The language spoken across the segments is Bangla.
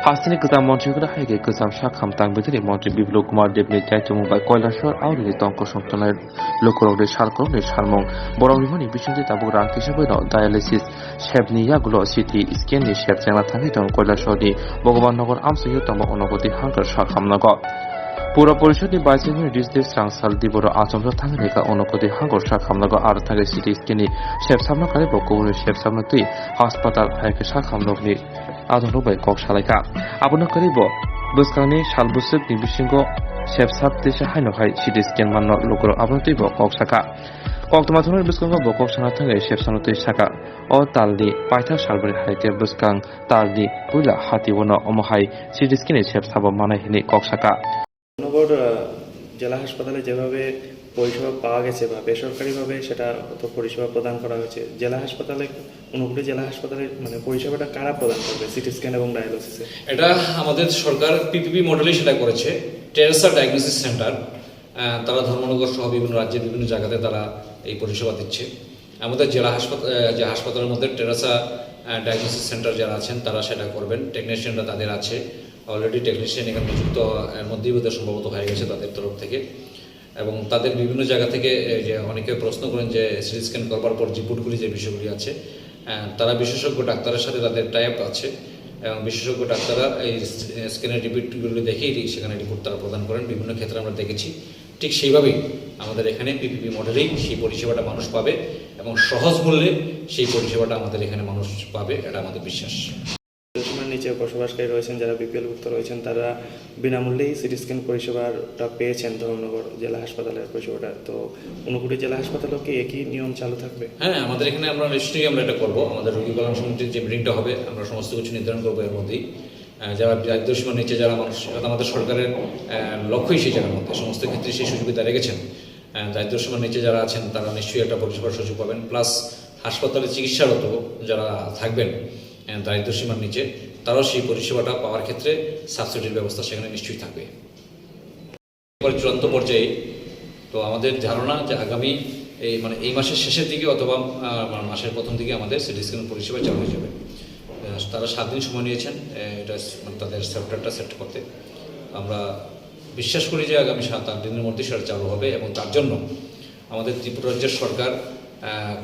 हासिनी गोजाम मन्थ्रिफोरा हाइगे गोजाम साखाम तांबेदनि मन्थ्रि बिप्लब कुमार देबनि दायित्वमुंबाय কৈলাসর आवरिनि तंक संथनाय लोकरंनि सारकरनि सारमं बरंनिमनि बिसुंदि ताबुक रांकिसाबै डायालिसिस सेबनि यागुलो सिटी स्केननि सेब जेंना थाङै दं কৈলাসরनि भगवाननगर आमसुयो तंब अनगति हांकर साखामनगर पुर परिषदनि बाइसिनि डिस्ट्रिक्ट सांसाल दिबर आचमजा थाङैका अनगति हांकर साखामनगर आरो थाङै सिटी स्केननि सेब सामनाखारि बकौनि सेब सामनतै हासपाताल हाइके साखामनगनि आदनबाय कक सालायका आबनो करिबो बसखांनि सालबुसुकनि बिसिंगो सेबसाब देशा हाइनहाय सिटी स्केन माननो लोकर आबनतैबो कक साका कक्तमाथुनि बसखांगो बकक साना थाङै सेबसामनतै साका अ तालनि पाइथा सालबरि हाइते बसखां तालनि पुला हातिवनो अमहाय सिटी स्केननि सेबसाब मानायहिनि कक साका নগর জেলা হাসপাতালে যেভাবে পরিষেবা পাওয়া গেছে বা বেসরকারিভাবে সেটা তো পরিষেবা প্রদান করা হয়েছে, জেলা হাসপাতালে ঊনকোটি জেলা হাসপাতালে মানে পরিষেবাটা কারা প্রদান করবে সিটি স্ক্যান এবং ডায়ালিসিসে? এটা আমাদের সরকার পিপিপি মডেলে সেটা করেছে। টেরেসা ডায়াগনোসিস সেন্টার তারা ধর্মনগর সহ বিভিন্ন রাজ্যের বিভিন্ন জায়গাতে তারা এই পরিষেবা দিচ্ছে। আমাদের জেলা হাসপাতালের মধ্যে টেরেসা ডায়াগনোসিস সেন্টার যারা আছেন তারা সেটা করবেন। টেকনিশিয়ানরা তাদের আছে, অলরেডি টেকনিশিয়ান এখানে নিযুক্ত মধ্যেই বোধহয় সম্ভবত হয়ে গেছে তাদের তরফ থেকে, এবং তাদের বিভিন্ন জায়গা থেকে যে অনেকে প্রশ্ন করেন যে সিটি স্ক্যান করবার পর রিপোর্টগুলি যে বিষয়গুলি আছে তারা বিশেষজ্ঞ ডাক্তারের সাথে তাদের টাই আপ আছে, এবং বিশেষজ্ঞ ডাক্তাররা এই স্ক্যানের রিপোর্টগুলি দেখেই সেখানে রিপোর্ট তারা প্রদান করেন। বিভিন্ন ক্ষেত্রে আমরা দেখেছি ঠিক সেইভাবেই আমাদের এখানে পিপিপি মডেলেই সেই পরিষেবাটা মানুষ পাবে এবং সহজ মূল্যে সেই পরিষেবাটা আমাদের এখানে মানুষ পাবে, এটা আমাদের বিশ্বাস। সীমার নিচে বসবাসকারী রয়েছেন যারা বিপিএলভুক্ত রয়েছেন তারা বিনামূল্যেই সিটি স্ক্যান পরিষেবাটা পেয়েছেন ধর্মনগর জেলা হাসপাতালের পরিষেবাটা, তো ঊনকোটি জেলা হাসপাতালেও কি একই নিয়ম চালু থাকবে? হ্যাঁ, আমাদের এখানে আমরা নিশ্চয়ই আমরা এটা করবো। আমাদের রোগী কল্যাণ সমিতির যে মিটিংটা হবে আমরা সমস্ত কিছু নির্ধারণ করবো এর মধ্যেই। যারা দারিদ্র্যসীমার নিচে যারা মানুষ, আমাদের সরকারের লক্ষ্যই সেই জায়গার মধ্যে সমস্ত ক্ষেত্রে সেই সুযোগিতা রেখেছেন। দারিদ্র্যসীমার নিচে যারা আছেন তারা নিশ্চয়ই একটা পরিষেবার সুযোগ পাবেন, প্লাস হাসপাতালে চিকিৎসারত যারা থাকবেন দারিদ্র্যসীমার নিচে তারাও সেই পরিষেবাটা পাওয়ার ক্ষেত্রে সাবসিডির ব্যবস্থা সেখানে নিশ্চয়ই থাকবে। চূড়ান্ত পর্যায়ে তো আমাদের ধারণা যে আগামী এই মাসের শেষের দিকে অথবা মাসের প্রথম দিকে আমাদের সিটি স্ক্যান পরিষেবা চালু হয়ে যাবে। তারা 7 দিন সময় নিয়েছেন এটা তাদের সফটওয়্যারটা সেট করতে। আমরা বিশ্বাস করি যে আগামী 7-8 দিনের মধ্যে সেটা চালু হবে, এবং তার জন্য আমাদের ত্রিপুরা রাজ্যের সরকার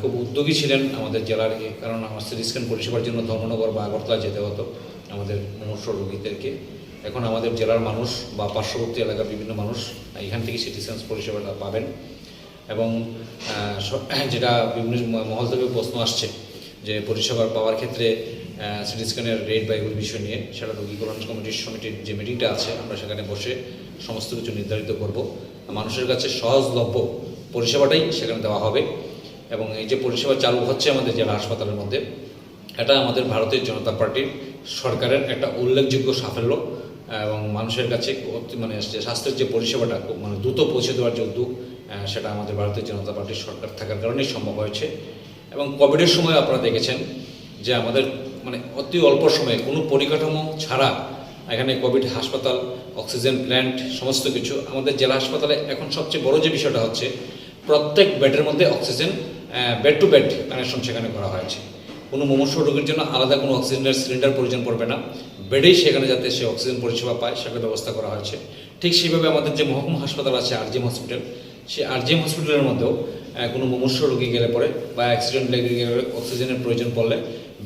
খুব উদ্যোগী ছিলেন আমাদের জেলার, কারণ আমার সিটি স্ক্যান পরিষেবার জন্য ধর্মনগর বা আগরতলা যেতে হতো আমাদের মুমূর্ষু রোগীদেরকে। এখন আমাদের জেলার মানুষ বা পার্শ্ববর্তী এলাকার বিভিন্ন মানুষ এখান থেকে সিটি স্ক্যান পরিষেবাটা পাবেন। এবং যেটা বিভিন্ন মহল থেকে প্রশ্ন আসছে যে পরিষেবা পাওয়ার ক্ষেত্রে সিটি স্ক্যানের রেট বা এগুলো বিষয় নিয়ে, সেটা রোগী কল্যাণ সমিতির যে মিটিংটা আছে আমরা সেখানে বসে সমস্ত কিছু নির্ধারিত করব। মানুষের কাছে সহজলভ্য পরিষেবাটাই সেখানে দেওয়া হবে, এবং এই যে পরিষেবা চালু হচ্ছে আমাদের জেলা হাসপাতালের মধ্যে, এটা আমাদের ভারতীয় জনতা পার্টির সরকারের একটা উল্লেখযোগ্য সাফল্য, এবং মানুষের কাছে মানে স্বাস্থ্যের যে পরিষেবাটা মানে দ্রুত পৌঁছে দেওয়ার যে উদ্যোগ সেটা আমাদের ভারতীয় জনতা পার্টির সরকার থাকার কারণেই সম্ভব হয়েছে। এবং কোভিডের সময় আপনারা দেখেছেন যে আমাদের মানে অতি অল্প সময়ে কোনো পরিকাঠামো ছাড়া এখানে কোভিড হাসপাতাল, অক্সিজেন প্ল্যান্ট, সমস্ত কিছু আমাদের জেলা হাসপাতালে। এখন সবচেয়ে বড় যে বিষয়টা হচ্ছে প্রত্যেক বেডের মধ্যে oxygen bed to bed connection সেখানে করা হয়েছে। কোনো মুমূর্ষু রোগীর জন্য আলাদা কোনো অক্সিজেনের সিলিন্ডার প্রয়োজন পড়বে না, বেডেই সেখানে যাতে সে অক্সিজেন পরিষেবা পায় সেটার ব্যবস্থা করা হয়েছে। ঠিক সেইভাবে আমাদের যে মহকুমা হাসপাতাল আছে আরজিএম হসপিটাল, সেই আরজিএম হসপিটালের মধ্যেও কোনো মুমূর্ষু রোগী গেলে পরে বা অ্যাক্সিডেন্ট লেগে গেলে অক্সিজেনের প্রয়োজন পড়লে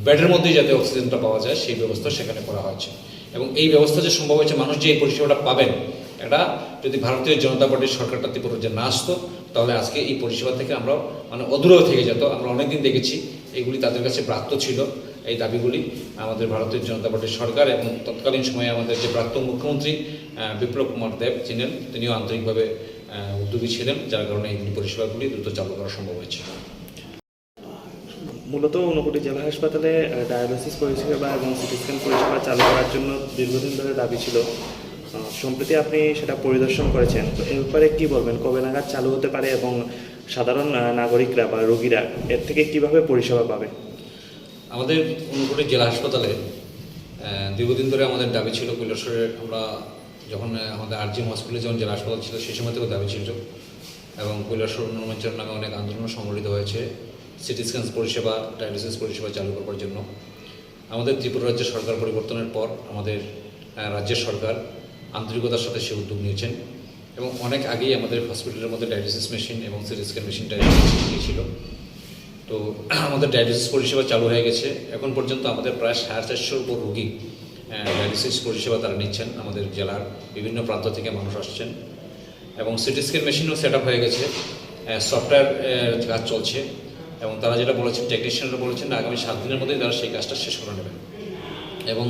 বেডের মধ্যেই যাতে অক্সিজেনটা পাওয়া যায় সেই ব্যবস্থা সেখানে করা হয়েছে। এবং এই ব্যবস্থা যে সম্ভব হয়েছে, মানুষ যে এই পরিষেবাটা পাবেন, এটা যদি ভারতীয় জনতা পার্টির সরকারটা ত্রিপুরা যে না আসতো তাহলে আজকে এই পরিষেবা থেকে আমরা মানে অদূরেও থেকে যেত। আমরা অনেকদিন দেখেছি এগুলি তাদের কাছে প্রাপ্ত ছিল, এই দাবিগুলি আমাদের ভারতীয় জনতা পার্টির সরকার এবং তৎকালীন সময়ে আমাদের যে প্রাক্তন মুখ্যমন্ত্রী বিপ্লব কুমার দেব ছিলেন, তিনিও আন্তরিকভাবে উদ্যোগী ছিলেন, যার কারণে এই পরিষেবাগুলি দ্রুত চালু করা সম্ভব হয়েছে। মূলত ঊনকোটি জেলা হাসপাতালে ডায়ালিসিস পরিষেবা এবং সিটি স্ক্যান পরিষেবা চালু করার জন্য দীর্ঘদিন ধরে দাবি ছিল। সম্প্রতি আপনি সেটা পরিদর্শন করেছেন, তো এর ব্যাপারে কী বলবেন? কবে নাগাদ চালু হতে পারে এবং সাধারণ নাগরিকরা বা রোগীরা এর থেকে কীভাবে পরিষেবা পাবে? আমাদের ঊনকোটি জেলা হাসপাতালে দীর্ঘদিন ধরে আমাদের দাবি ছিল কৈলাসরের, আমরা যখন আমাদের আরজিএম হসপিটালে যখন জেলা হাসপাতাল ছিল সেই সময় থেকেও দাবি ছিল, এবং কৈলাসর উন্নয়ন মঞ্চের নামে অনেক আন্দোলন সংগঠিত হয়েছে সিটি স্ক্যান পরিষেবা, ডায়ালিসিস পরিষেবা চালু করবার জন্য। আমাদের ত্রিপুরা রাজ্য সরকার পরিবর্তনের পর আমাদের রাজ্যের সরকার আন্তরিকতার সাথে সে উদ্যোগ নিয়েছেন এবং অনেক আগেই আমাদের হসপিটালের মধ্যে ডায়ালিসিস মেশিন এবং সিটি স্ক্যান মেশিনটা দিয়েছিল। তো আমাদের ডায়ালিসিস পরিষেবা চালু হয়ে গেছে। এখন পর্যন্ত আমাদের প্রায় 450 উপর রোগী ডায়ালিসিস পরিষেবা তারা নিচ্ছেন। আমাদের জেলার বিভিন্ন প্রান্ত থেকে মানুষ আসছেন এবং সিটি স্ক্যান মেশিনও সেট আপ হয়ে গেছে, সফটওয়্যার কাজ চলছে এবং তারা যেটা বলেছেন, টেকনিশিয়ানরা বলেছেন আগামী 7 দিনের মধ্যেই তারা সেই কাজটা শেষ করে নেবেন এবং